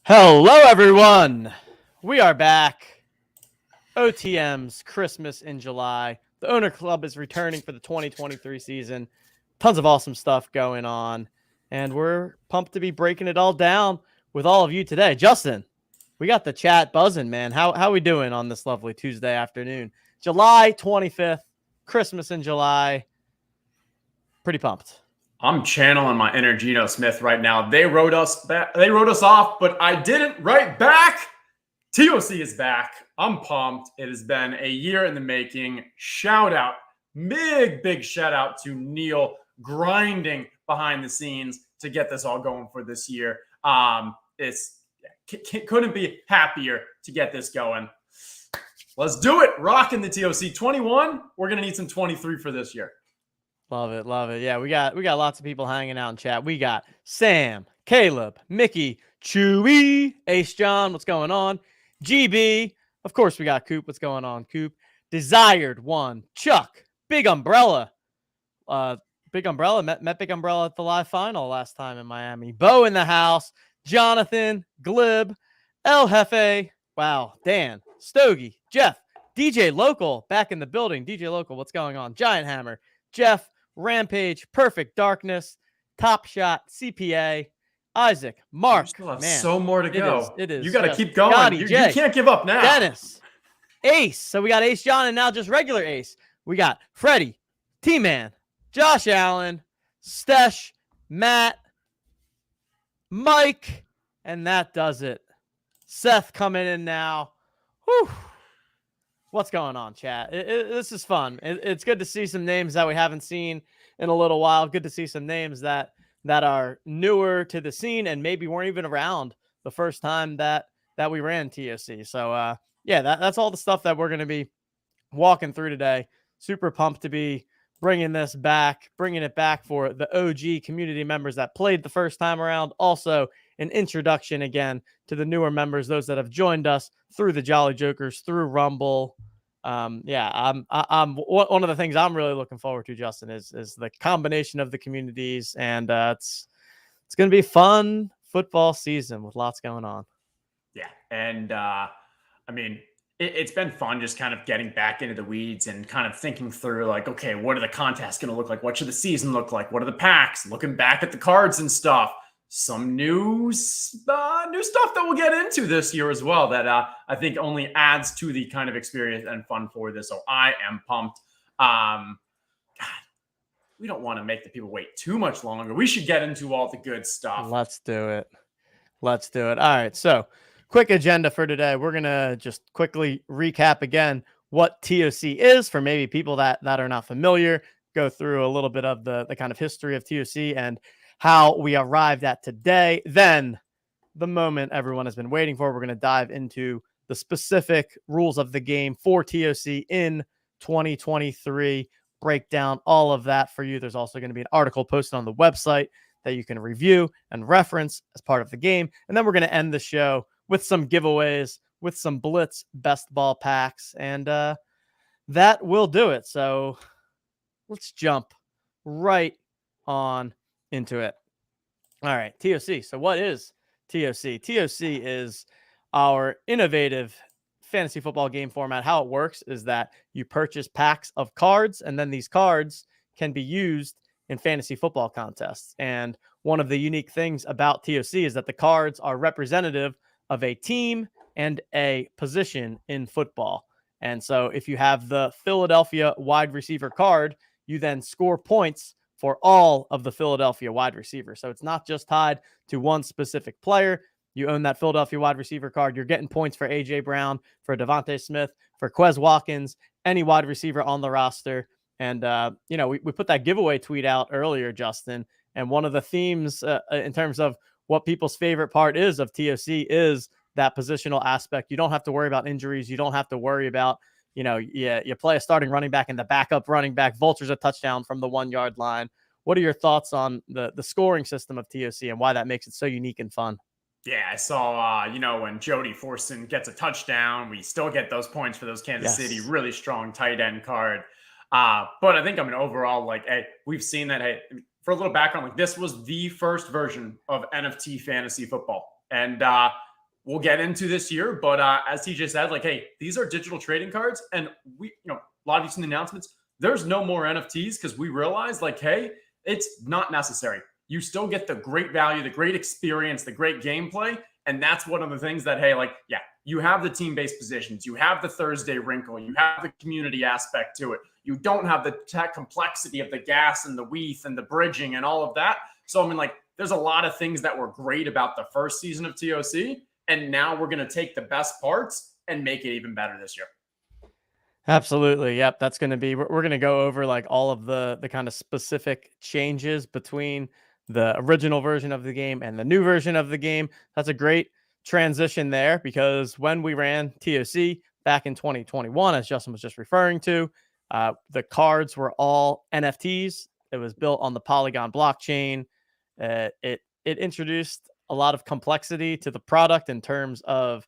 Hello, everyone. We are back. OTM's Christmas in July. The Owner Club is returning for the 2023 season. Tons of awesome stuff going on. And we're pumped to be breaking it all down with all of you today. Justin, we got the chat buzzing, man. How we doing on this lovely Tuesday afternoon? July 25th, Christmas in July. Pretty pumped. I'm channeling my inner Geno Smith right now. They wrote us back. They wrote us off, but I didn't write back. TOC is back. I'm pumped. It has been a year in the making. Shout out, big shout out to Neil grinding behind the scenes to get this all going for this year. Couldn't be happier to get this going. Let's do it. Rocking the TOC 21. We're gonna need some 23 for this year. Love it, love it. Yeah, we got lots of people hanging out in chat. We got Sam, Caleb, Mickey, Chewy, Ace John, what's going on? GB, of course we got Coop, what's going on? Coop, Desired One, Chuck, Big Umbrella. Big Umbrella met Big Umbrella at the live final last time in Miami. Bo in the house, Jonathan, Glib, El Jefe, wow, Dan, Stogie, Jeff, DJ Local back in the building. DJ Local, what's going on? Giant Hammer, Jeff, Rampage, Perfect Darkness, Top Shot, CPA, Isaac, Mark. You still have man, so more to go. It is. You got to keep going. You can't give up now. Dennis, Ace. So we got Ace John and now just regular Ace. We got Freddie, T-Man, Josh Allen, Stesh, Matt, Mike, and that does it. Seth coming in now. Whew. What's going on, chat? This is fun. It's good to see some names that we haven't seen in a little while. Good to see some names that are newer to the scene and maybe weren't even around the first time that we ran TOC. So, yeah, that's all the stuff that we're going to be walking through today. Super pumped to be bringing it back for the OG community members that played the first time around. Also, an introduction again to the newer members, those that have joined us through the Jolly Jokers, through Rumble. Yeah, I'm one of the things I'm really looking forward to, Justin, is the combination of the communities, and it's going to be fun football season with lots going on. Yeah, and I mean, it's been fun just kind of getting back into the weeds and kind of thinking through, like, okay, what are the contests going to look like? What should the season look like? What are the packs? Looking back at the cards and stuff. Some new stuff that we'll get into this year as well that I think only adds to the kind of experience and fun for this. So I am pumped. God, we don't want to make the people wait too much longer. We should get into all the good stuff. Let's do it. All right, so quick agenda for today. We're going to just quickly recap again what TOC is for maybe people that are not familiar, go through a little bit of the kind of history of TOC and how we arrived at today. Then the moment everyone has been waiting for, we're going to dive into the specific rules of the game for TOC in 2023, break down all of that for you. There's also going to be an article posted on the website that you can review and reference as part of the game. And then we're going to end the show with some giveaways, with some Blitz best ball packs, and that will do it. So let's jump right on into it. All right, TOC. So what is TOC? TOC is our innovative fantasy football game format. How it works is that you purchase packs of cards, and then these cards can be used in fantasy football contests. And one of the unique things about TOC is that the cards are representative of a team and a position in football. And so if you have the Philadelphia wide receiver card, you then score points for all of the Philadelphia wide receivers. So it's not just tied to one specific player. You own that Philadelphia wide receiver card, you're getting points for A.J. Brown, for Devontae Smith, for Quez Watkins, any wide receiver on the roster. And, we put that giveaway tweet out earlier, Justin, and one of the themes in terms of what people's favorite part is of TOC is that positional aspect. You don't have to worry about injuries. You don't have to worry about, you play a starting running back and the backup running back vultures a touchdown from the 1 yard line. What are your thoughts on the scoring system of TOC and why that makes it so unique and fun? Yeah, I saw, when Jody Forson gets a touchdown, we still get those points for those Kansas City, really strong tight end card. But I think, overall, we've seen that, for a little background, this was the first version of NFT fantasy football. And we'll get into this year. But as TJ said, like, hey, these are digital trading cards, and we, a lot of you seen the announcements. There's no more NFTs because we realized, like, hey, it's not necessary. You still get the great value, the great experience, the great gameplay. And that's one of the things that, hey, like, yeah, you have the team-based positions, you have the Thursday wrinkle, you have the community aspect to it. You don't have the tech complexity of the gas and the weave and the bridging and all of that. So, I mean, like, there's a lot of things that were great about the first season of TOC. And now we're going to take the best parts and make it even better this year. Absolutely. Yep. That's going to be, we're going to go over like all of the kind of specific changes between the original version of the game and the new version of the game. That's a great transition there, because when we ran TOC back in 2021, as Justin was just referring to, the cards were all NFTs. It was built on the Polygon blockchain. It introduced a lot of complexity to the product in terms of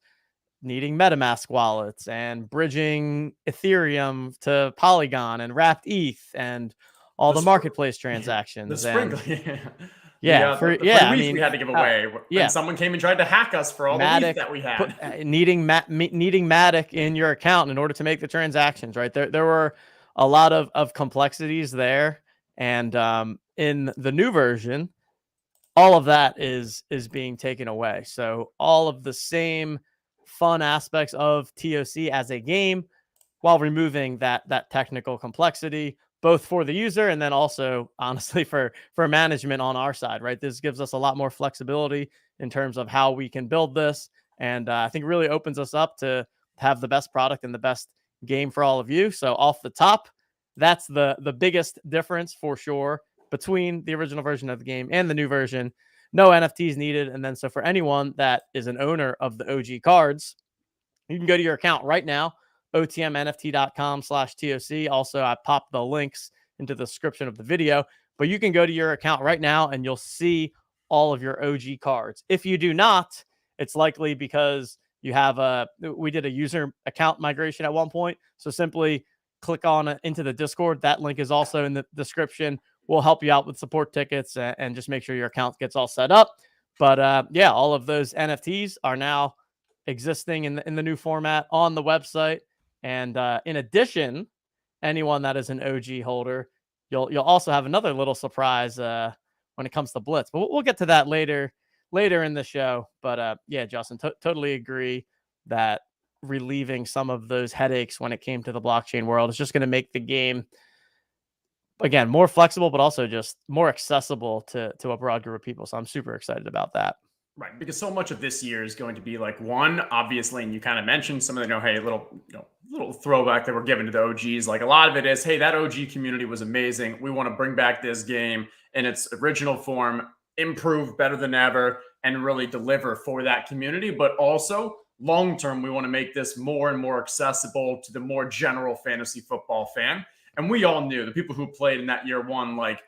needing MetaMask wallets and bridging Ethereum to Polygon and wrapped ETH and all the marketplace transactions. The sprinkle. Yeah, the free I week mean, we had to give away when someone came and tried to hack us for all the ETH that we had. Needing Matic in your account in order to make the transactions, right? There were a lot of complexities there. And in the new version, all of that is being taken away. So all of the same fun aspects of TOC as a game, while removing that technical complexity, both for the user and then also, honestly, for management on our side, right? This gives us a lot more flexibility in terms of how we can build this. And I think really opens us up to have the best product and the best game for all of you. So off the top, that's the biggest difference for sure between the original version of the game and the new version. No NFTs needed. And then, so for anyone that is an owner of the OG cards, you can go to your account right now, otmnft.com/TOC. Also, I popped the links into the description of the video, but you can go to your account right now and you'll see all of your OG cards. If you do not, it's likely because you have we did a user account migration at one point. So simply click on into the Discord. That link is also in the description. We'll help you out with support tickets and just make sure your account gets all set up. But yeah, all of those NFTs are now existing in the new format on the website. And in addition, anyone that is an OG holder, you'll also have another little surprise when it comes to Blitz. But we'll get to that later in the show. But yeah, Justin, totally agree that relieving some of those headaches when it came to the blockchain world is just going to make the game, again, more flexible, but also just more accessible to a broad group of people. So I'm super excited about that. Right, because so much of this year is going to be like, one, obviously, and you kind of mentioned some of the, hey, little throwback that we're giving to the OGs. Like, a lot of it is, hey, that OG community was amazing. We want to bring back this game in its original form, improve better than ever, and really deliver for that community. But also, long term, we want to make this more and more accessible to the more general fantasy football fan. And we all knew, the people who played in that year one, like,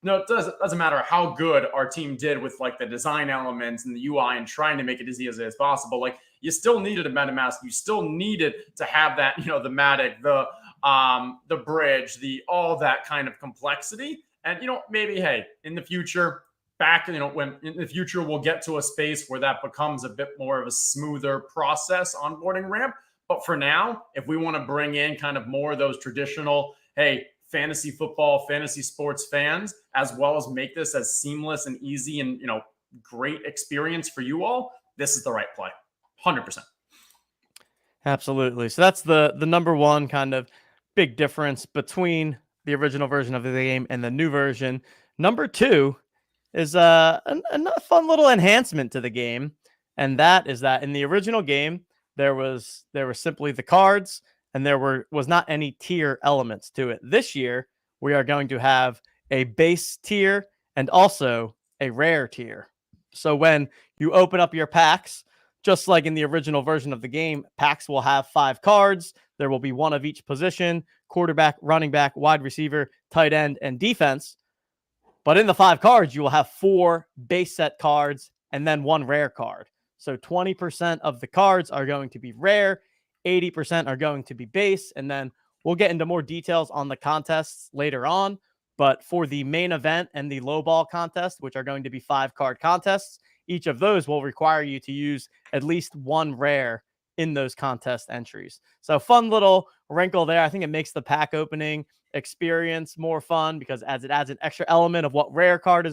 no, it doesn't matter how good our team did with like the design elements and the UI and trying to make it as easy as possible. Like, you still needed a MetaMask. You still needed to have that, the Matic, the bridge, all that kind of complexity. And, maybe, hey, in the future, when in the future we'll get to a space where that becomes a bit more of a smoother process onboarding ramp. But for now, if we want to bring in kind of more of those traditional, hey, fantasy football, fantasy sports fans, as well as make this as seamless and easy and, great experience for you all, this is the right play. 100%. Absolutely. So that's the number one kind of big difference between the original version of the game and the new version. Number two is a fun little enhancement to the game. And that is that in the original game, there was simply the cards, and there was not any tier elements to it. This year, we are going to have a base tier and also a rare tier. So when you open up your packs, just like in the original version of the game, packs will have 5 cards. There will be one of each position: quarterback, running back, wide receiver, tight end, and defense. But in the 5 cards, you will have 4 base set cards and then 1 rare card. So 20% of the cards are going to be rare, 80% are going to be base. And then we'll get into more details on the contests later on. But for the main event and the low ball contest, which are going to be 5-card contests, each of those will require you to use at least one rare in those contest entries. So fun little wrinkle there. I think it makes the pack opening experience more fun because as it adds an extra element of what rare card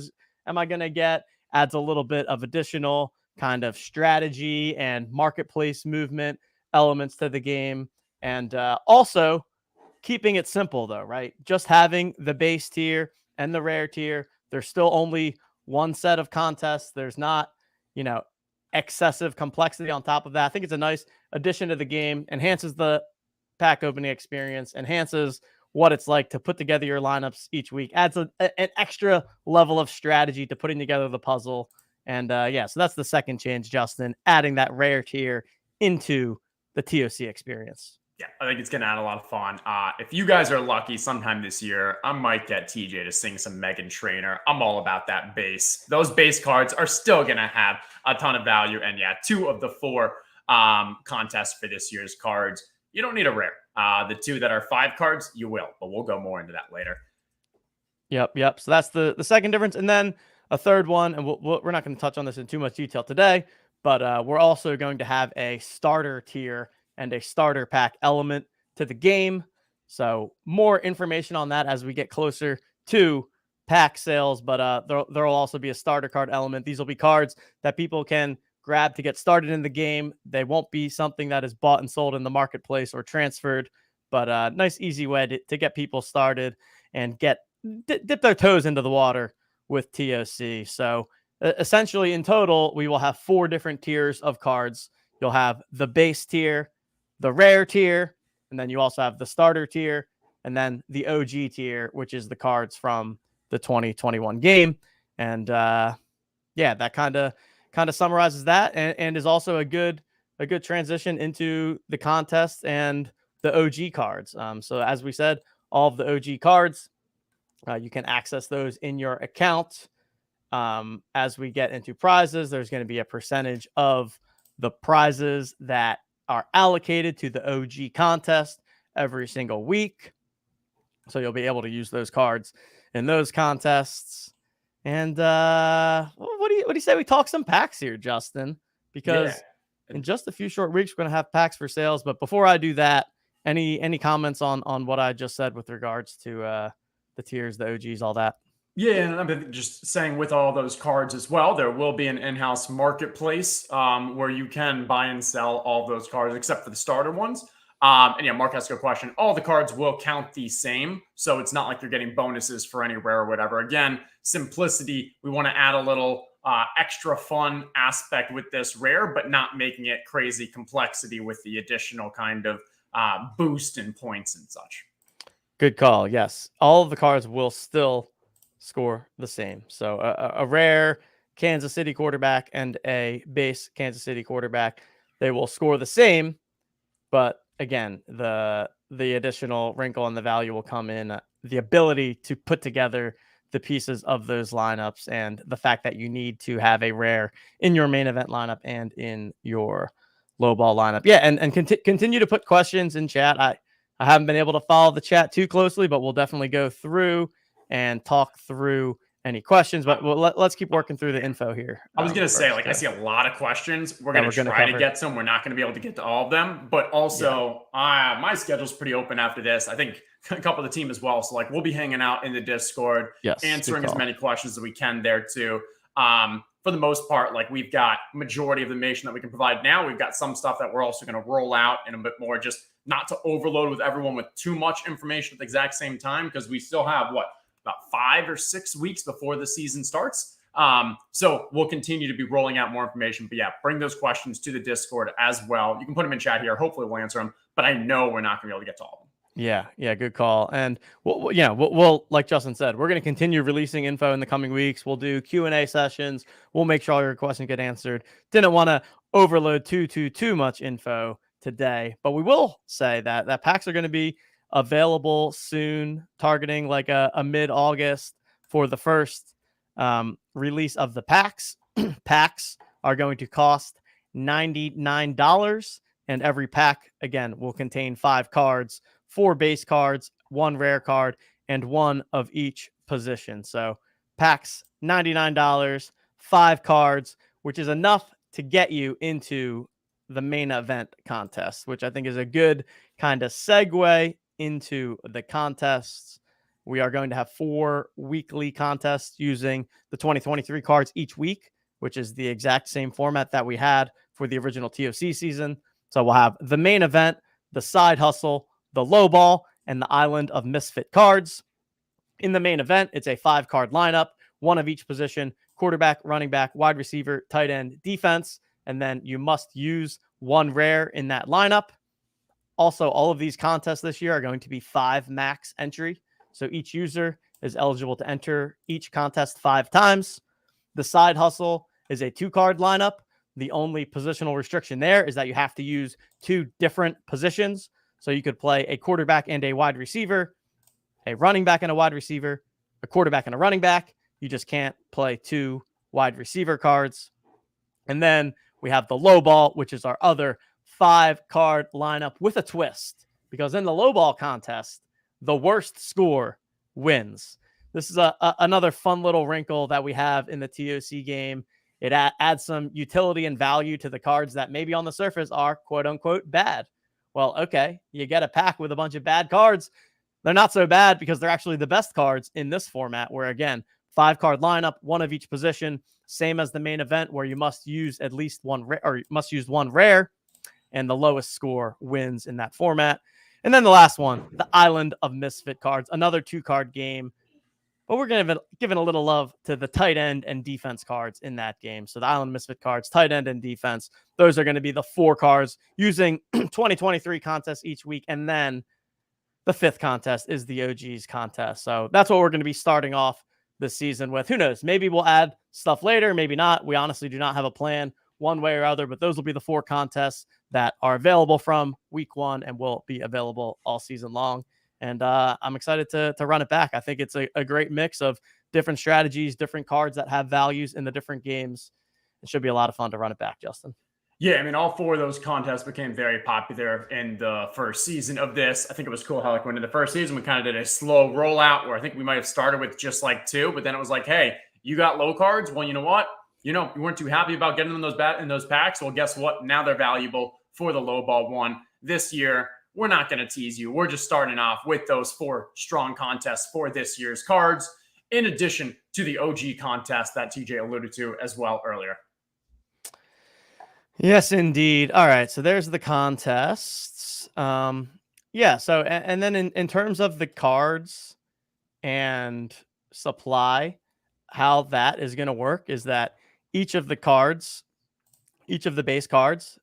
am I going to get, adds a little bit of additional kind of strategy and marketplace movement elements to the game. And also keeping it simple though, right? Just having the base tier and the rare tier. There's still only one set of contests. There's not, excessive complexity on top of that. I think it's a nice addition to the game, enhances the pack opening experience, enhances what it's like to put together your lineups each week, adds an extra level of strategy to putting together the puzzle. And so that's the second change, Justin, adding that rare tier into the TOC experience. Yeah, I think it's going to add a lot of fun. If you guys are lucky sometime this year, I might get TJ to sing some Megan Trainor. I'm all about that base. Those base cards are still going to have a ton of value. And yeah, 2 of the 4 contests for this year's cards, you don't need a rare. The 2 that are 5 cards, you will, but we'll go more into that later. Yep. So that's the second difference. And then a third one, and we're not going to touch on this in too much detail today, but we're also going to have a starter tier and a starter pack element to the game. So more information on that as we get closer to pack sales, but there will also be a starter card element. These will be cards that people can grab to get started in the game. They won't be something that is bought and sold in the marketplace or transferred, but a nice, easy way to get people started and dip their toes into the water with TOC. So essentially in total, we will have 4 different tiers of cards. You'll have the base tier, the rare tier, and then you also have the starter tier, and then the OG tier, which is the cards from the 2021 game. And that kind of summarizes that and is also a good transition into the contest and the OG cards. So as we said, all of the OG cards, you can access those in your account. As we get into prizes, there's going to be a percentage of the prizes that are allocated to the OG contest every single week. So you'll be able to use those cards in those contests. And what do you say we talk some packs here, Justin? Because in just a few short weeks, we're going to have packs for sales. But before I do that, any comments on what I just said with regards to the tiers, the OGs, all that? Yeah, and I'm just saying with all those cards as well, there will be an in-house marketplace where you can buy and sell all those cards except for the starter ones. And yeah, Mark asked a question. All the cards will count the same. So it's not like you're getting bonuses for any rare or whatever. Again, simplicity. We want to add a little extra fun aspect with this rare, but not making it crazy complexity with the additional kind of boost in points and such. Good call. Yes. All of the cards will still score the same. So a rare Kansas City quarterback and a base Kansas City quarterback, they will score the same. But again, the additional wrinkle and the value will come in the ability to put together the pieces of those lineups and the fact that you need to have a rare in your main event lineup and in your low ball lineup. Yeah. And continue to put questions in chat. I haven't been able to follow the chat too closely, but we'll definitely go through and talk through any questions, but let's keep working through the info here. I was going to say, I see a lot of questions. We're going to try to get some. We're not going to be able to get to all of them, but also my schedule's pretty open after this. I think a couple of the team as well. So we'll be hanging out in the Discord, answering as many questions as we can there too. For the most part, we've got majority of the information that we can provide now. We've got some stuff that we're also going to roll out in a bit more, just not to overload with everyone with too much information at the exact same time, because we still have about 5 or 6 weeks before the season starts. So we'll continue to be rolling out more information. But yeah, bring those questions to the Discord as well. You can put them in chat here. Hopefully we'll answer them. But I know we're not going to be able to get to all of them. Yeah, good call. And we'll like Justin said, we're going to continue releasing info in the coming weeks. We'll do Q&A sessions. We'll make sure all your questions get answered. Didn't want to overload too much info today, but we will say that packs are going to be available soon, targeting a mid-August for the first release of the packs. Packs are going to cost $99, and every pack, again, will contain 5 cards, 4 base cards, 1 rare card, and one of each position. So packs $99, 5 cards, which is enough to get you into the main event contest, which I think is a good kind of segue into the contests. We are going to have 4 weekly contests using the 2023 cards each week, which is the exact same format that we had for the original TOC season. So we'll have the main event, the side hustle, the low ball, and the island of misfit cards. In the main event, it's a 5-card lineup, one of each position: quarterback, running back, wide receiver, tight end, defense. And then you must use 1 rare in that lineup. Also, all of these contests this year are going to be 5 max entry. So each user is eligible to enter each contest 5 times. The side hustle is a 2-card lineup. The only positional restriction there is that you have to use 2 different positions. So you could play a quarterback and a wide receiver, a running back and a wide receiver, a quarterback and a running back. You just can't play 2 wide receiver cards. And then we have the low ball, which is our other 5-card lineup with a twist, because in the low ball contest, the worst score wins. This is another fun little wrinkle that we have in the TOC game. It adds some utility and value to the cards that maybe on the surface are quote unquote bad. Well, okay, you get a pack with a bunch of bad cards. They're not so bad because they're actually the best cards in this format, where again, 5-card lineup, 1 of each position, same as the main event, where you must use at least 1 or must use 1 rare, and the lowest score wins in that format. And then the last one, the Island of Misfit cards, another 2-card game, but we're going to give a little love to the tight end and defense cards in that game. So the Island Misfit cards, tight end and defense, those are going to be the 4 cards using 2023 contests each week. And then the 5th contest is the OGs contest. So that's what we're going to be starting off this season with. Who knows? Maybe we'll add stuff later, maybe not. We honestly do not have a plan one way or other, but those will be the 4 contests that are available from week 1 and will be available all season long. And I'm excited to run it back. I think it's a great mix of different strategies, different cards that have values in the different games. It should be a lot of fun to run it back, Justin. Yeah, I mean, all 4 of those contests became very popular in the first season of this. I think it was cool how, like, when in the first season, we kind of did a slow rollout where I think we might have started with just like 2, but then it was like, hey, you got low cards. Well, you know what? You weren't too happy about getting them in those packs. Well, guess what? Now they're valuable for the low ball one. This year, we're not going to tease you. We're just starting off with those 4 strong contests for this year's cards, in addition to the OG contest that TJ alluded to as well earlier. Yes, indeed. All right. So there's the contests. Yeah. So, and then in terms of the cards and supply, how that is going to work is that each of the cards, each of the base cards,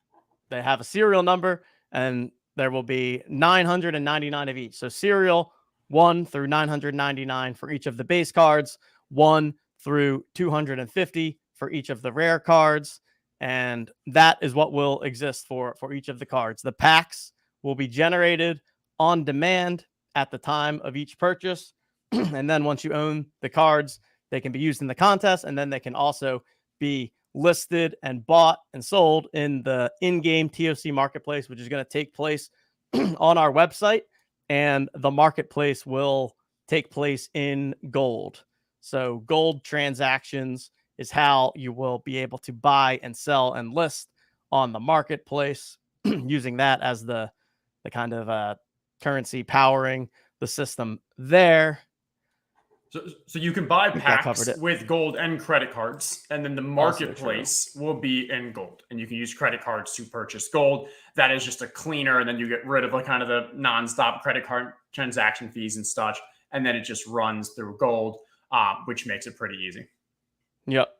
they have a serial number, and there will be 999 of each. So serial 1 through 999 for each of the base cards, 1 through 250 for each of the rare cards. And that is what will exist for each of the cards. The packs will be generated on demand at the time of each purchase. And then once you own the cards, they can be used in the contest, and then they can also be listed and bought and sold in the in-game TOC marketplace, which is going to take place on our website, and the marketplace will take place in gold. So gold transactions is how you will be able to buy and sell and list on the marketplace, using that as the kind of currency powering the system there. So you can buy packs with gold and credit cards, and then the marketplace will be in gold, and you can use credit cards to purchase gold. That is just a cleaner, and then you get rid of kind of the nonstop credit card transaction fees and such, and then it just runs through gold, which makes it pretty easy. Yep.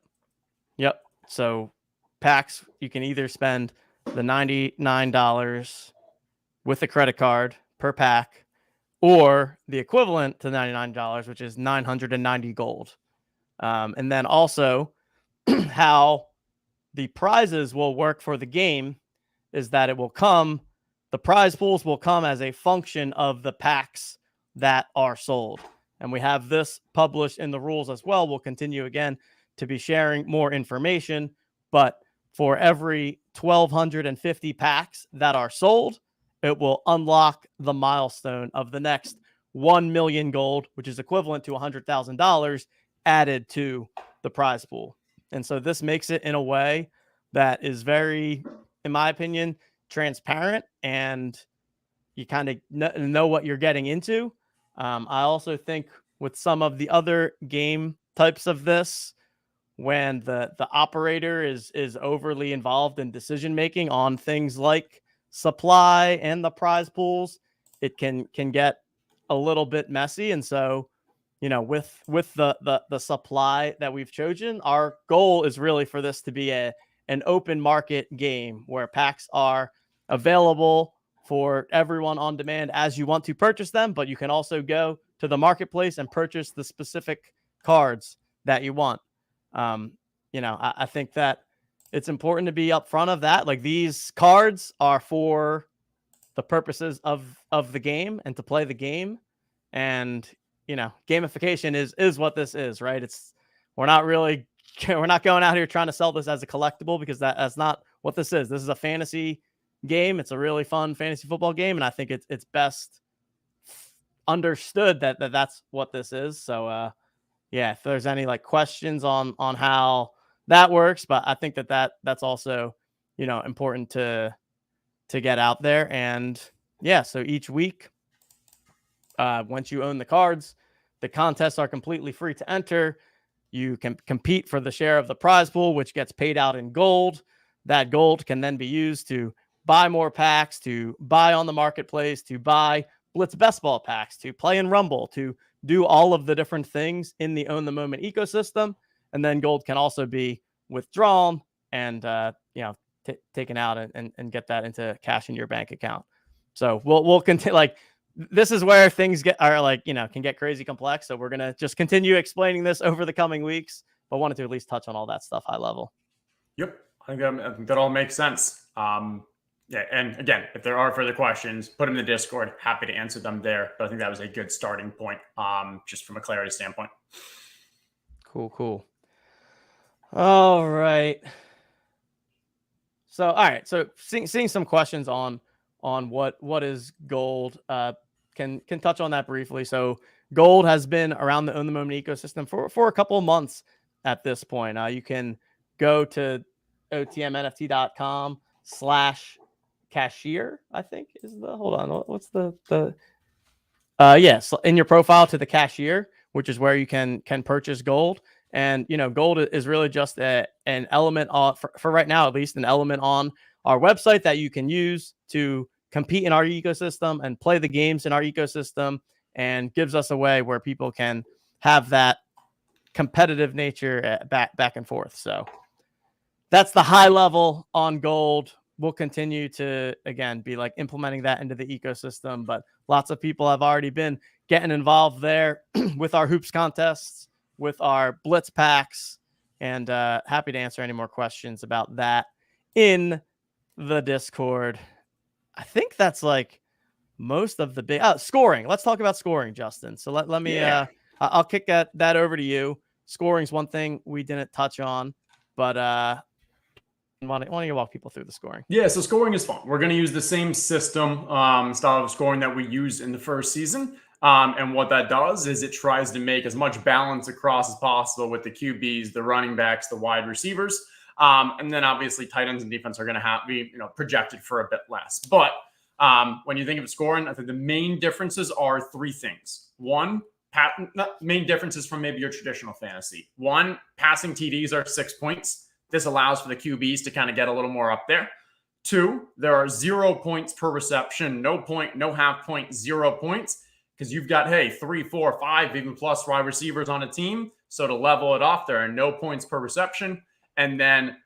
So packs, you can either spend the $99 with a credit card per pack, or the equivalent to $99, which is 990 gold. And then also how the prizes will work for the game is that the prize pools will come as a function of the packs that are sold. And we have this published in the rules as well. We'll continue again to be sharing more information, but for every 1,250 packs that are sold, it will unlock the milestone of the next 1 million gold, which is equivalent to $100,000 added to the prize pool. And so this makes it in a way that is very, in my opinion, transparent, and you kind of know what you're getting into. I also think with some of the other game types of this, when the operator is overly involved in decision making on things like supply and the prize pools, it can get a little bit messy. And so, with the supply that we've chosen, our goal is really for this to be an open market game where packs are available for everyone on demand as you want to purchase them, but you can also go to the marketplace and purchase the specific cards that you want. I think that it's important to be upfront of that. Like, these cards are for the purposes of the game and to play the game. And, gamification is what this is, right? We're not going out here trying to sell this as a collectible, because that's not what this is. This is a fantasy game. It's a really fun fantasy football game. And I think it's best understood that that's what this is. So, yeah, if there's any questions on how that works, but I think that's also, important to get out there. And yeah, so each week, once you own the cards, the contests are completely free to enter. You can compete for the share of the prize pool, which gets paid out in gold. That gold can then be used to buy more packs, to buy on the marketplace, to buy Blitz Best Ball packs, to play in Rumble, to do all of the different things in the Own the Moment ecosystem. And then gold can also be withdrawn and, taken out and get that into cash in your bank account. So we'll continue. This is where things can get crazy complex. So we're going to just continue explaining this over the coming weeks, but wanted to at least touch on all that stuff high level. Yep. I think that all makes sense. Yeah. And again, if there are further questions, put them in the Discord. Happy to answer them there. But I think that was a good starting point, just from a clarity standpoint. Cool. All right. So, all right. So seeing some questions on what is gold, can touch on that briefly. So gold has been around the Own the Moment ecosystem for a couple of months at this point. You can go to otmnft.com/cashier, I think is hold on. What's yes, in your profile to the cashier, which is where you can purchase gold. And, gold is really just an element for right now, at least an element on our website that you can use to compete in our ecosystem and play the games in our ecosystem, and gives us a way where people can have that competitive nature back and forth. So that's the high level on gold. We'll continue to, again, be implementing that into the ecosystem, but lots of people have already been getting involved there with our hoops contests, with our blitz packs, and happy to answer any more questions about that in the Discord. I think that's most of the big scoring. Let's talk about scoring, Justin. So let me, I'll kick that over to you. Scoring's one thing we didn't touch on, but why don't you walk people through the scoring? Yeah, so scoring is fun. We're going to use the same system, style of scoring that we used in the first season. And what that does is it tries to make as much balance across as possible with the QBs, the running backs, the wide receivers. And then obviously tight ends and defense are going to be projected for a bit less. But when you think of scoring, I think the main differences are three things. One, main differences from maybe your traditional fantasy. One, passing TDs are 6 points. This allows for the QBs to kind of get a little more up there. Two, there are 0 points per reception, no point, no half point, 0 points, because you've got, 3, 4, 5, even plus wide receivers on a team. So to level it off, there are no points per reception. And then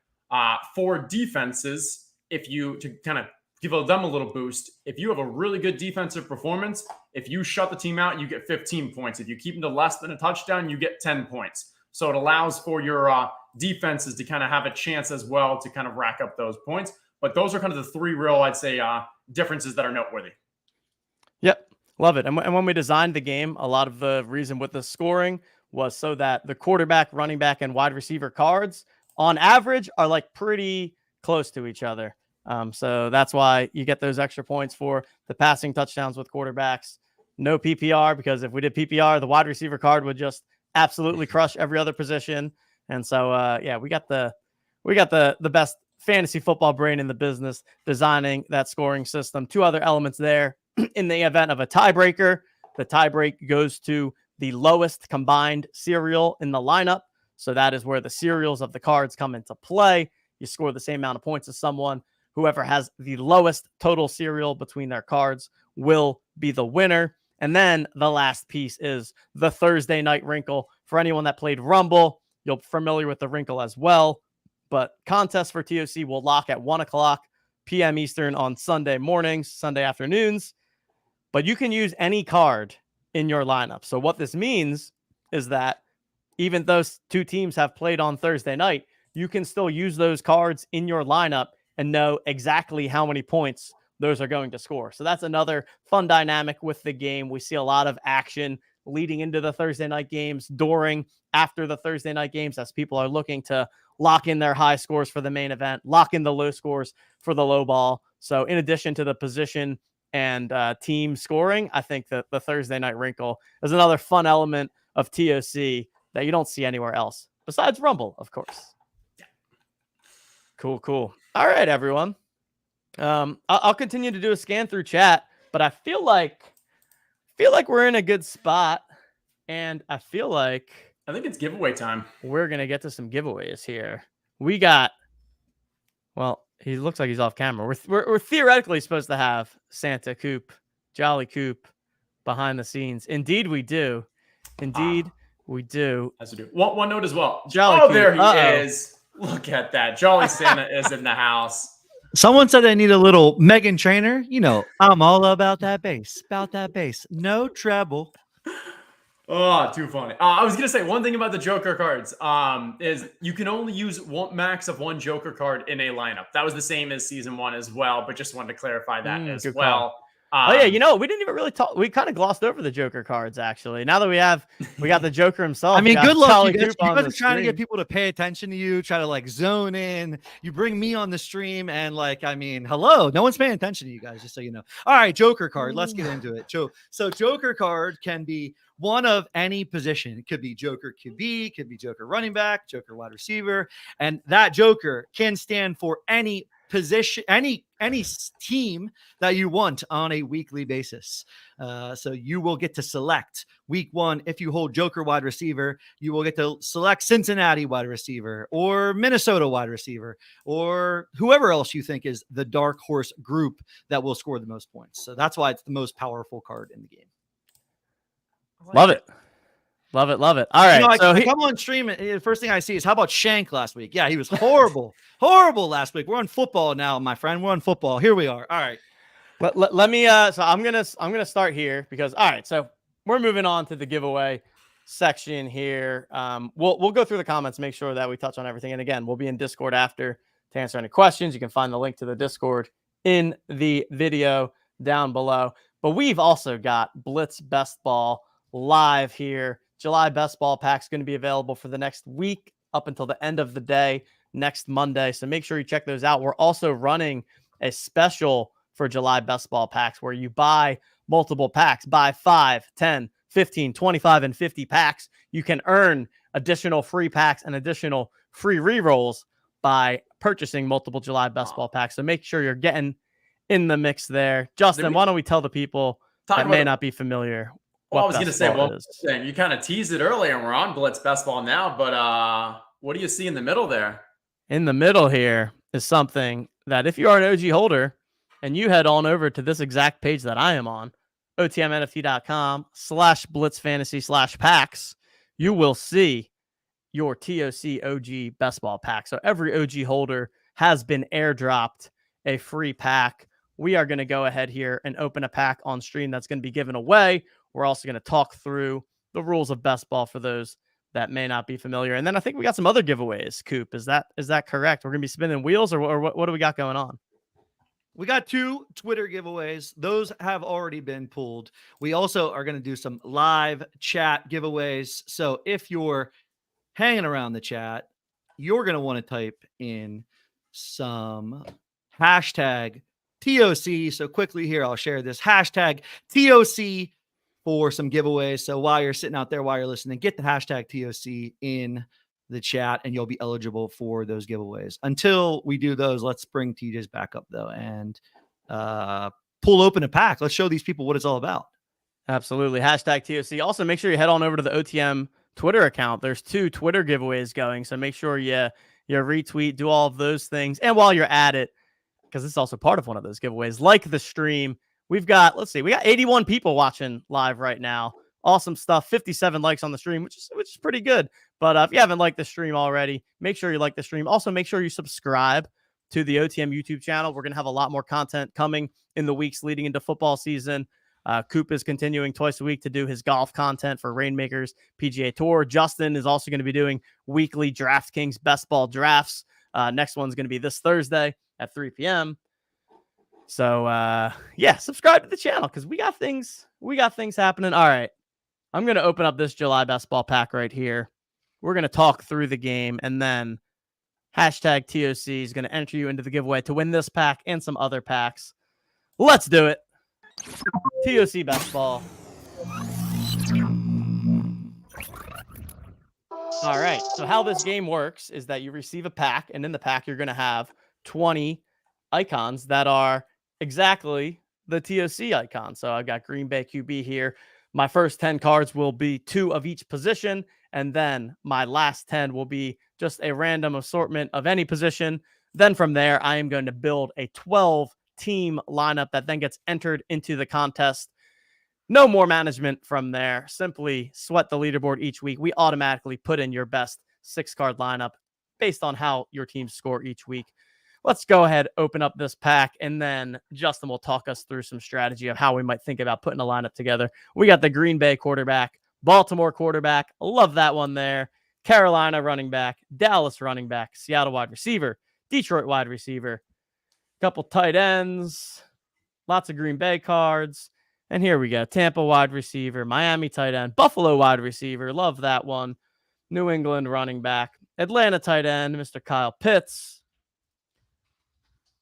for defenses, to kind of give them a little boost, if you have a really good defensive performance, if you shut the team out, you get 15 points. If you keep them to less than a touchdown, you get 10 points. So it allows for your defenses to kind of have a chance as well to kind of rack up those points. But those are kind of the three real, I'd say, differences that are noteworthy. Yep. Love it. And when we designed the game, a lot of the reason with the scoring was so that the quarterback, running back, and wide receiver cards on average are pretty close to each other. So that's why you get those extra points for the passing touchdowns with quarterbacks, no PPR, because if we did PPR, the wide receiver card would just absolutely crush every other position. And so, yeah, we got the best fantasy football brain in the business designing that scoring system. Two other elements there. In the event of a tiebreaker, the tiebreak goes to the lowest combined serial in the lineup. So that is where the serials of the cards come into play. You score the same amount of points as someone. Whoever has the lowest total serial between their cards will be the winner. And then the last piece is the Thursday night wrinkle. For anyone that played Rumble, you'll be familiar with the wrinkle as well. But contests for TOC will lock at 1 o'clock p.m. Eastern on Sunday mornings, Sunday afternoons. But you can use any card in your lineup. So what this means is that even though two teams have played on Thursday night, you can still use those cards in your lineup and know exactly how many points those are going to score. So that's another fun dynamic with the game. We see a lot of action leading into the Thursday night games, during, after the Thursday night games, as people are looking to lock in their high scores for the main event, lock in the low scores for the low ball. So in addition to the position and team scoring, I think that the Thursday night wrinkle is another fun element of TOC that you don't see anywhere else besides Rumble, of course. Cool. All right, everyone. I'll continue to do a scan through chat, but I feel like we're in a good spot, and I think it's giveaway time. We're gonna get to some giveaways here. We got, well, he looks like he's off camera. We're theoretically supposed to have Santa Coop, Jolly Coop, behind the scenes. Indeed, we do. We do. As we do. One note as well. Jolly Coop. There he is. Look at that. Jolly Santa is in the house. Someone said they need a little Megan Trainor. You know, I'm all about that bass. No treble. Oh, too funny. I was going to say one thing about the Joker cards is you can only use one max of one Joker card in a lineup. That was the same as season 1 as well, but just wanted to clarify that as well. Oh yeah, we didn't even really talk. We kind of glossed over the Joker cards, actually. Now that we got the Joker himself. I mean, good luck. You guys are trying screen. to get people to pay attention to you, try to like zone in. You bring me on the stream, and hello, no one's paying attention to you guys, just so you know. All right, Joker card. Let's get into it. So Joker card can be one of any position. It could be Joker QB, could be Joker running back, Joker wide receiver, and that Joker can stand for any position, any team that you want on a weekly basis. So you will get to select week 1. If you hold Joker wide receiver, you will get to select Cincinnati wide receiver or Minnesota wide receiver or whoever else you think is the dark horse group that will score the most points. So that's why it's the most powerful card in the game. Love it. All right. I come on stream. The first thing I see is, how about Shank last week? Yeah, he was horrible. Horrible last week. We're on football now, my friend. We're on football. Here we are. All right. Let me so I'm gonna start here because, all right, so we're moving on to the giveaway section here. We'll go through the comments, make sure that we touch on everything. And again, we'll be in Discord after to answer any questions. You can find the link to the Discord in the video down below. But we've also got Blitz Best Ball live here. July Best Ball Pack's going to be available for the next week up until the end of the day next Monday. So make sure you check those out. We're also running a special for July Best Ball Packs where you buy multiple packs, buy 5, 10, 15, 25, and 50 packs. You can earn additional free packs and additional free rerolls by purchasing multiple July Best Ball Packs. So make sure you're getting in the mix there. Justin, why don't we tell the people that may not be familiar? Well, I was going to say, you kind of teased it earlier, and we're on Blitz Best Ball now, but what do you see in the middle there? In the middle here is something that if you are an OG holder and you head on over to this exact page that I am on, otmnft.com/blitzfantasy/packs, you will see your TOC OG Best Ball pack. So every OG holder has been airdropped a free pack. We are going to go ahead here and open a pack on stream that's going to be given away. We're also going to talk through the rules of best ball for those that may not be familiar. And then I think we got some other giveaways, Coop. Is that correct? We're going to be spinning wheels or what do we got going on? We got 2 Twitter giveaways. Those have already been pulled. We also are going to do some live chat giveaways. So if you're hanging around the chat, you're going to want to type in some hashtag TOC. So quickly here, I'll share this hashtag TOC for some giveaways. So while you're sitting out there, while you're listening, get the hashtag TOC in the chat and you'll be eligible for those giveaways. Until we do those, let's bring TJ's back up though and pull open a pack. Let's show these people what it's all about. Absolutely. Hashtag TOC. Also, make sure you head on over to the OTM Twitter account. There's 2 Twitter giveaways going. So make sure you retweet, do all of those things. And while you're at it, because this is also part of one of those giveaways, like the stream, we've got, let's see, we got 81 people watching live right now. Awesome stuff. 57 likes on the stream, which is pretty good. But if you haven't liked the stream already, make sure you like the stream. Also, make sure you subscribe to the OTM YouTube channel. We're going to have a lot more content coming in the weeks leading into football season. Coop is continuing twice a week to do his golf content for Rainmakers PGA Tour. Justin is also going to be doing weekly DraftKings best ball drafts. Next one's going to be this Thursday at 3 p.m. So yeah, subscribe to the channel because we got things happening. All right. I'm going to open up this July best ball pack right here. We're going to talk through the game, and then hashtag TOC is going to enter you into the giveaway to win this pack and some other packs. Let's do it. TOC best ball. All right. So how this game works is that you receive a pack, and in the pack, you're going to have 20 icons that are exactly the TOC icon. So I've got Green Bay QB here. My first 10 cards will be 2 of each position, and then my last 10 will be just a random assortment of any position. Then from there, I am going to build a 12-team lineup that then gets entered into the contest. No more management from there. Simply sweat the leaderboard each week. We automatically put in your best 6-card lineup based on how your teams score each week. Let's go ahead, open up this pack, and then Justin will talk us through some strategy of how we might think about putting a lineup together. We got the Green Bay quarterback, Baltimore quarterback. Love that one there. Carolina running back, Dallas running back, Seattle wide receiver, Detroit wide receiver, couple tight ends, lots of Green Bay cards. And here we go. Tampa wide receiver, Miami tight end, Buffalo wide receiver. Love that one. New England running back, Atlanta tight end, Mr. Kyle Pitts.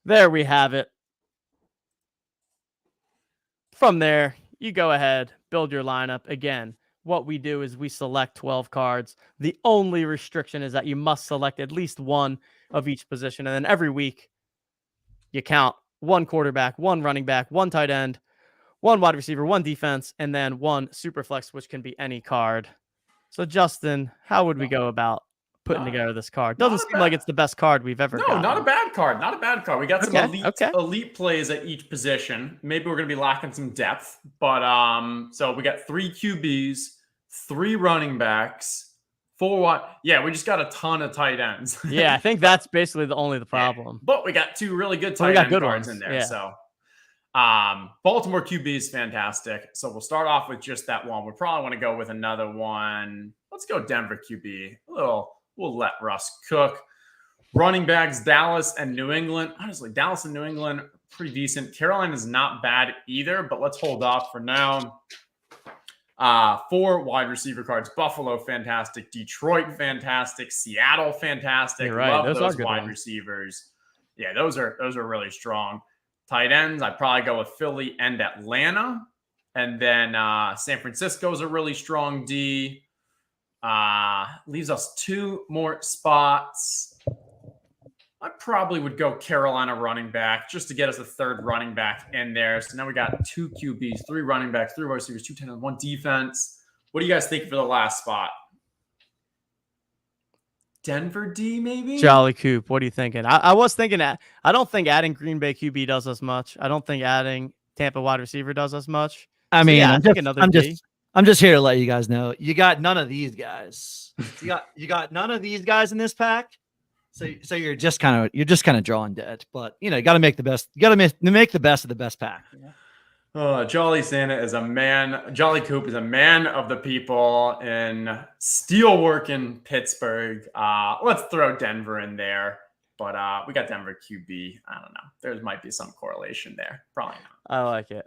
There we have it. From there, you go ahead, build your lineup. Again, what we do is we select 12 cards. The only restriction is that you must select at least one of each position. And then every week, you count 1 quarterback, 1 running back, 1 tight end, 1 wide receiver, 1 defense, and then 1 super flex, which can be any card. So, Justin, how would we go about putting together this card? Doesn't seem like it's the best card we've ever gotten. Not a bad card. Not a bad card. We got some elite plays at each position. Maybe we're going to be lacking some depth, but so we got 3 QBs, 3 running backs, 4 what? Yeah, we just got a ton of tight ends. Yeah, I think that's basically the problem. Yeah, but we got 2 really good tight end cards in there. Yeah. So Baltimore QB is fantastic. So we'll start off with just that one. We probably want to go with another one. Let's go Denver QB. We'll let Russ cook. Running backs, Dallas and New England. Honestly, Dallas and New England are pretty decent. Carolina is not bad either, but let's hold off for now. 4 wide receiver cards. Buffalo, fantastic. Detroit, fantastic. Seattle, fantastic. You're right. Love those wide ones. Receivers. Yeah, those are really strong. Tight ends, I'd probably go with Philly and Atlanta. And then San Francisco's a really strong D. Leaves us 2 more spots. I probably would go Carolina running back just to get us a 3rd running back in there. So now we got 2 QBs, 3 running backs, 3 wide receivers, 2 tight ends, 1 defense. What do you guys think for the last spot? Denver D, maybe? Jolly Coop, what are you thinking? I was thinking that I don't think adding Green Bay QB does as much. I don't think adding Tampa wide receiver does as much. I mean, yeah, I'm just here to let you guys know you got none of these guys. You got none of these guys in this pack. So you're just kind of drawing dead. But you know, you got to make the best. You got to make the best of the best pack. Yeah. Jolly Santa is a man. Jolly Coop is a man of the people in steelwork in Pittsburgh. Let's throw Denver in there. But we got Denver QB. I don't know. There might be some correlation there. Probably not.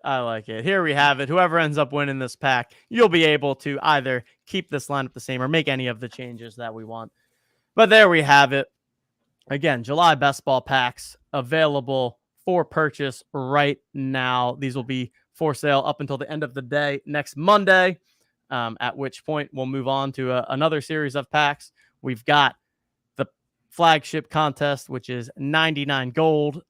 I like it. Here we have it. Whoever ends up winning this pack, you'll be able to either keep this lineup the same or make any of the changes that we want. But there we have it. Again, July best ball packs available for purchase right now. These will be for sale up until the end of the day next Monday, at which point we'll move on to another series of packs. We've got the flagship contest, which is 99 gold,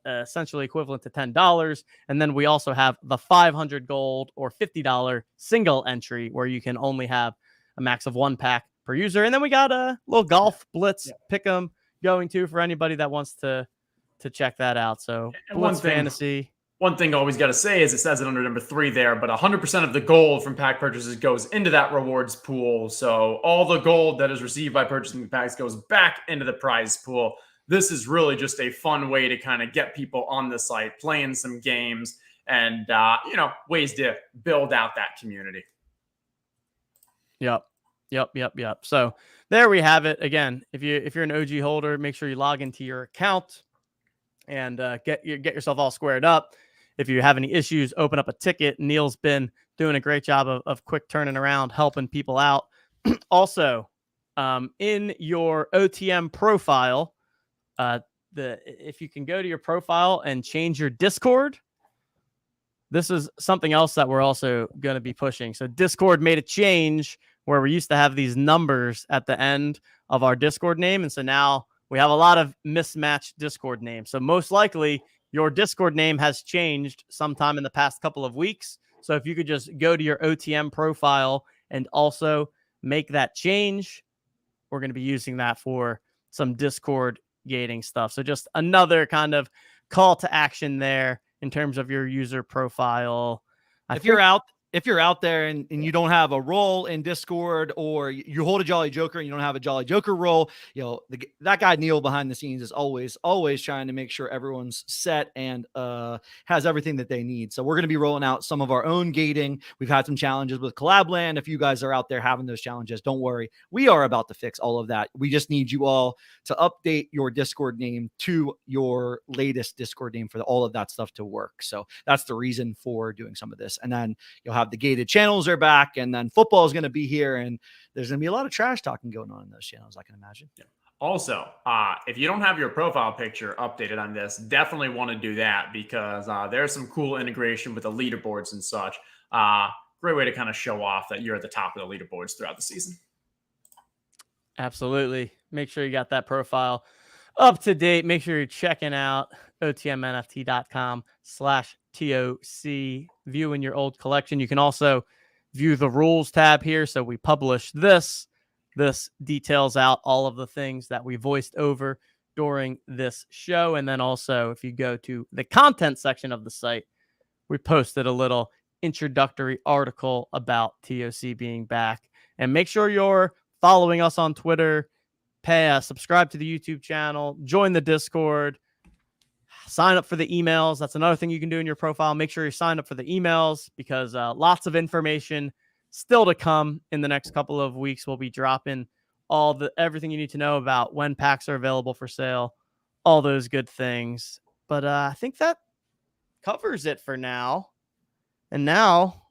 essentially equivalent to $10. And then we also have the 500 gold or $50 single entry, where you can only have a max of 1 pack per user. And then we got a little golf blitz pick 'em going to for anybody that wants to check that out. So Blitz Fantasy. One thing I always got to say is, it says it under number 3 there, but 100% of the gold from pack purchases goes into that rewards pool. So all the gold that is received by purchasing the packs goes back into the prize pool. This is really just a fun way to kind of get people on the site, playing some games, and ways to build out that community. Yep. So there we have it. Again, if you're an OG holder, make sure you log into your account and get yourself all squared up. If you have any issues, open up a ticket. Neil's been doing a great job of quick turning around, helping people out. Also, in your OTM profile, if you can go to your profile and change your Discord, this is something else that we're also going to be pushing. So Discord made a change where we used to have these numbers at the end of our Discord name. And so now we have a lot of mismatched Discord names. So most likely your Discord name has changed sometime in the past couple of weeks. So if you could just go to your OTM profile and also make that change, we're going to be using that for some Discord gating stuff. So just another kind of call to action there in terms of your user profile. If you're out there and you don't have a role in Discord, or you hold a Jolly Joker and you don't have a Jolly Joker role, that guy Neil behind the scenes is always trying to make sure everyone's set and has everything that they need. So we're going to be rolling out some of our own gating. We've had some challenges with Collabland. If you guys are out there having those challenges, don't worry. We are about to fix all of that. We just need you all to update your Discord name to your latest Discord name for all of that stuff to work. So that's the reason for doing some of this. And then you'll have the gated channels are back, and then football is going to be here, and there's going to be a lot of trash talking going on in those channels, I can imagine. Yeah. Also, if you don't have your profile picture updated on this, definitely want to do that, because there's some cool integration with the leaderboards and such. Great way to kind of show off that you're at the top of the leaderboards throughout the season. Absolutely. Make sure you got that profile up to date. Make sure you're checking out otmnft.com/TOC, viewing your old collection. You can also view the rules tab here. So we published this. This details out all of the things that we voiced over during this show. And then also, if you go to the content section of the site, we posted a little introductory article about TOC being back. And make sure you're following us on Twitter, subscribe to the YouTube channel, join the Discord, sign up for the emails. That's another thing you can do in your profile. Make sure you sign up for the emails, because lots of information still to come in the next couple of weeks. We'll be dropping everything you need to know about when packs are available for sale, all those good things. But I think that covers it for now. And now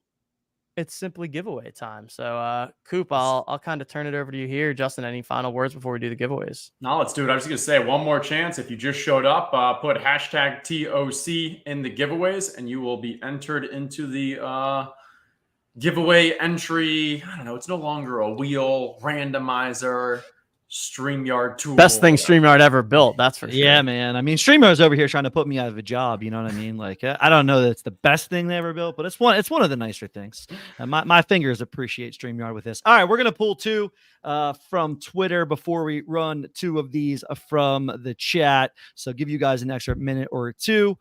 it's simply giveaway time. So, Coop, I'll kind of turn it over to you here. Justin, any final words before we do the giveaways? No, let's do it. I was just going to say, one more chance. If you just showed up, put hashtag TOC in the giveaways, and you will be entered into the giveaway entry. I don't know. It's no longer a wheel randomizer. StreamYard tool. Best thing StreamYard ever built, that's for sure. Yeah, man. I mean, StreamYard's over here trying to put me out of a job. You know what I mean? Like, I don't know that it's the best thing they ever built, but it's one of the nicer things. My fingers appreciate StreamYard with this. All right, we're gonna pull 2 from Twitter before we run 2 of these from the chat. So give you guys an extra minute or 2.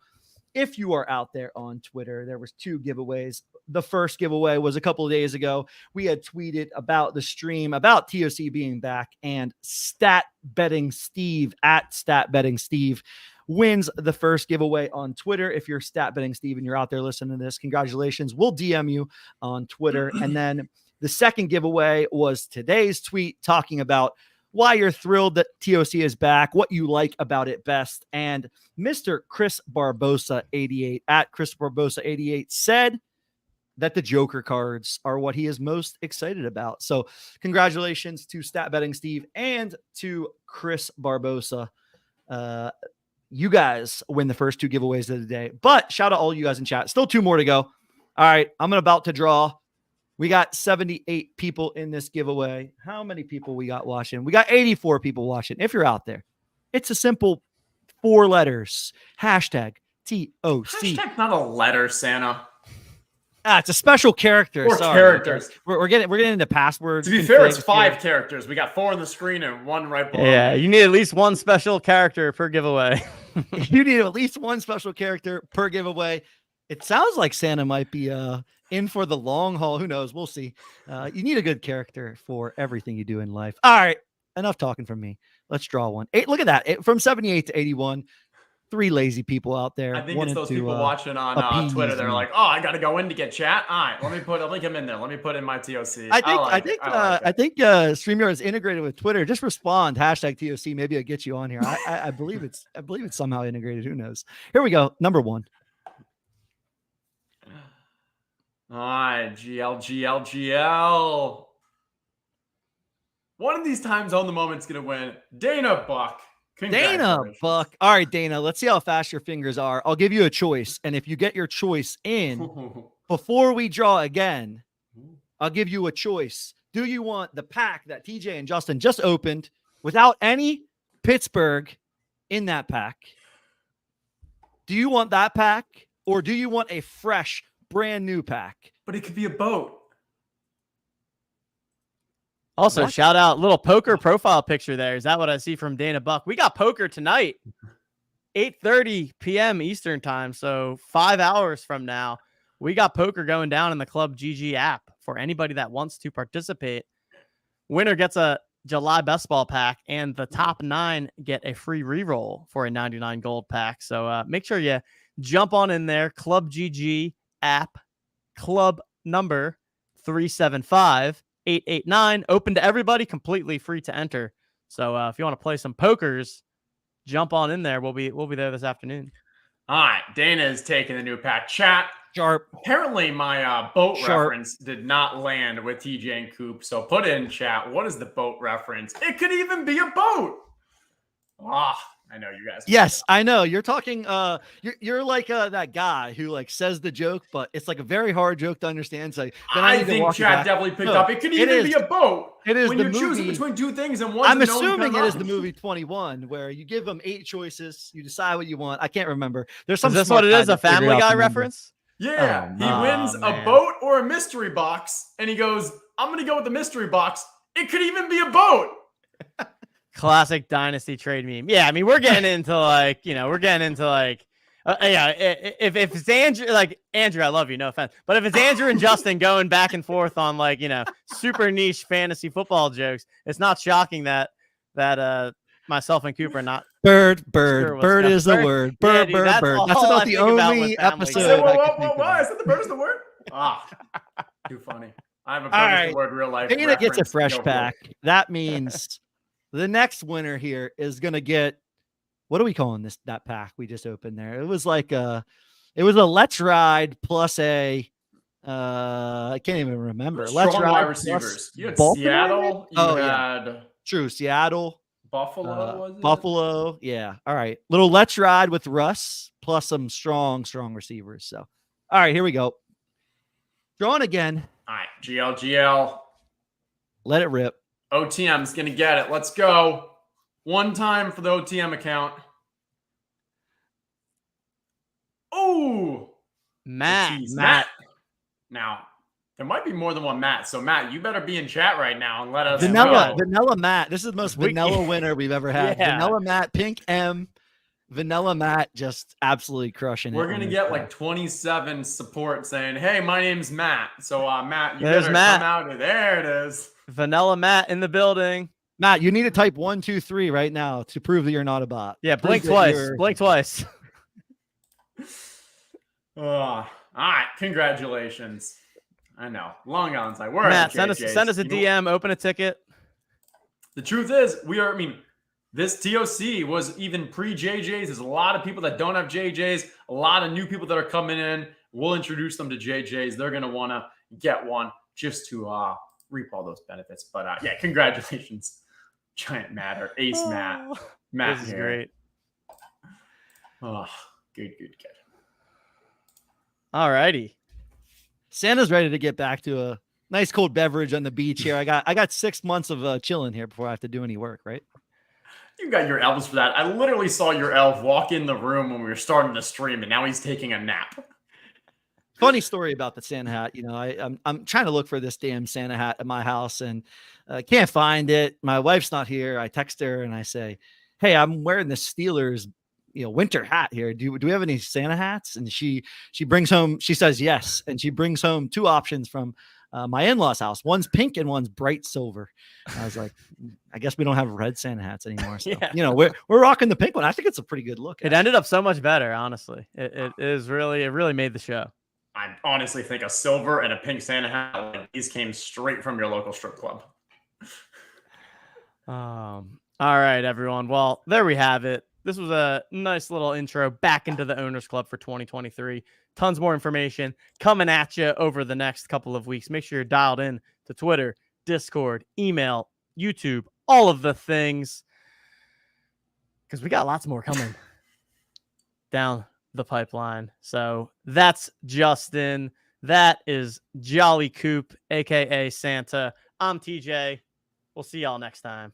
If you are out there on Twitter, there was 2 giveaways. The first giveaway was a couple of days ago. We had tweeted about the stream, about TOC being back, and Stat Betting Steve at Stat Betting Steve wins the first giveaway on Twitter. If you're Stat Betting Steve and you're out there listening to this, congratulations. We'll DM you on Twitter. And then the second giveaway was today's tweet talking about why you're thrilled that TOC is back, what you like about it best. And Mr. Chris Barbosa 88 at Chris Barbosa 88 said that the Joker cards are what he is most excited about. So congratulations to Stat Betting Steve and to Chris Barbosa. you guys win the first 2 giveaways of the day. But shout out all you guys in chat. Still 2 more to go. All right, I'm about to draw. We got 78 people in this giveaway. How many people we got watching? We got 84 people watching. If you're out there, it's a simple 4 letters. Hashtag TOC. Hashtag not a letter, Santa. It's a special character. Or Sorry. characters. We're getting into passwords. To be fair, it's 5 characters. We got 4 on the screen and 1 right below. Yeah, you need at least 1 special character per giveaway. You need at least 1 special character per giveaway. It sounds like Santa might be in for the long haul. Who knows? We'll see. You need a good character for everything you do in life. All right, enough talking from me. Let's draw one. Look at that. From 78 to 81. 3 lazy people out there. I think it's those people watching on Twitter. They're like, "Oh, I got to go in to get chat. All right, let me come in there. Let me put in my TOC." I think StreamYard is integrated with Twitter. Just respond hashtag TOC. Maybe it'll get you on here. I believe it's somehow integrated. Who knows? Here we go. Number 1. All right, GL. One of these times on the moment's gonna win. Dana Buck. Dana Buck. All right, Dana, let's see how fast your fingers are. I'll give you a choice. And if you get your choice in before we draw again, I'll give you a choice. Do you want the pack that TJ and Justin just opened without any Pittsburgh in that pack? Do you want that pack? Or do you want a fresh, brand new pack? But it could be a boat. Also, shout out, little poker profile picture there. Is that what I see from Dana Buck? We got poker tonight, 8:30 p.m. Eastern time. So 5 hours from now, we got poker going down in the Club GG app for anybody that wants to participate. Winner gets a July Best Ball pack, and the top 9 get a free reroll for a 99 gold pack. So make sure you jump on in there. Club GG app, club number 375-889, open to everybody, completely free to enter. So if you want to play some pokers, jump on in there. We'll be there this afternoon. All right, Dana is taking the new pack. Chat. Sharp. Apparently, my boat reference did not land with TJ and Coop. So put in chat. What is the boat reference? It could even be a boat. I know you guys. Yes, I know. You're talking. You're like that guy who like says the joke, but it's like a very hard joke to understand. So I think chat definitely picked up. It could even be a boat. It is when the you're movie, choosing between 2 things and one. I'm assuming it is the movie 21, where you give them 8 choices, you decide what you want. I can't remember. There's some. Is this what it is? A Family Guy reference? Yeah, he wins a boat or a mystery box, and he goes, "I'm going to go with the mystery box. It could even be a boat." Classic Dynasty trade meme. Yeah, I mean, we're getting into like, if it's Andrew, like Andrew, I love you, no offense, but if it's Andrew and Justin going back and forth on like, super niche fantasy football jokes, it's not shocking that myself and Cooper are not. Bird is the word. Bird. That's about the only episode. Why? Is that the bird is the word? Too funny. I have a bird is the word real life. Dana gets a fresh pack. That means the next winner here is going to get, what are we calling that pack we just opened there? It was like a Let's Ride plus a, I can't even remember. Let's Ride receivers. You had Baltimore? Seattle. You had true. Seattle. Buffalo. Buffalo. Yeah. All right. Little Let's Ride with Russ plus some strong receivers. So, all right, here we go. Drawing again. All right. GL. Let it rip. OTM's going to get it. Let's go. One time for the OTM account. Oh, Matt. Now, there might be more than one Matt. So, Matt, you better be in chat right now and let us know. know. Vanilla Matt. This is the most vanilla winner we've ever had. Yeah. Vanilla Matt, Pink M. Vanilla Matt just absolutely crushing it. We're going to get like 27 support saying, "Hey, my name's Matt." So, Matt, you There's better Matt. come out. There it is. Vanilla Matt in the building. Matt, you need to type 1, 2, 3 right now to prove that you're not a bot. Yeah, blink twice. Blink twice. All right, congratulations. I know, long onside. We're Matt, send us a DM. Open a ticket. The truth is, this TOC was even pre-JJs. There's a lot of people that don't have JJs. A lot of new people that are coming in. We'll introduce them to JJs. They're gonna want to get one just to reap all those benefits. But yeah, congratulations, Giant Matt or Ace Matt. Matt this is here. great. Oh, good. All righty. Santa's ready to get back to a nice cold beverage on the beach here. I got 6 months of chilling here before I have to do any work, right? You got your elves for that. I literally saw your elf walk in the room when we were starting to stream, and now he's taking a nap. Funny story about the Santa hat. You know, I'm trying to look for this damn Santa hat at my house and I can't find it. My wife's not here. I text her and I say, "Hey, I'm wearing the Steelers, winter hat here. Do we have any Santa hats?" And she brings home. She says yes, and she brings home 2 options from my in-laws' house. One's pink and one's bright silver. I was like, I guess we don't have red Santa hats anymore. So, Yeah. we're rocking the pink one. I think it's a pretty good look. It ended up so much better, honestly. It really made the show. I honestly think a silver and a pink Santa hat, like, these came straight from your local strip club. All right, everyone. Well, there we have it. This was a nice little intro back into the Owners Club for 2023. Tons more information coming at you over the next couple of weeks. Make sure you're dialed in to Twitter, Discord, email, YouTube, all of the things, because we got lots more coming down the pipeline. So that's Justin. That is Jolly Coop, aka Santa. I'm TJ. We'll see y'all next time.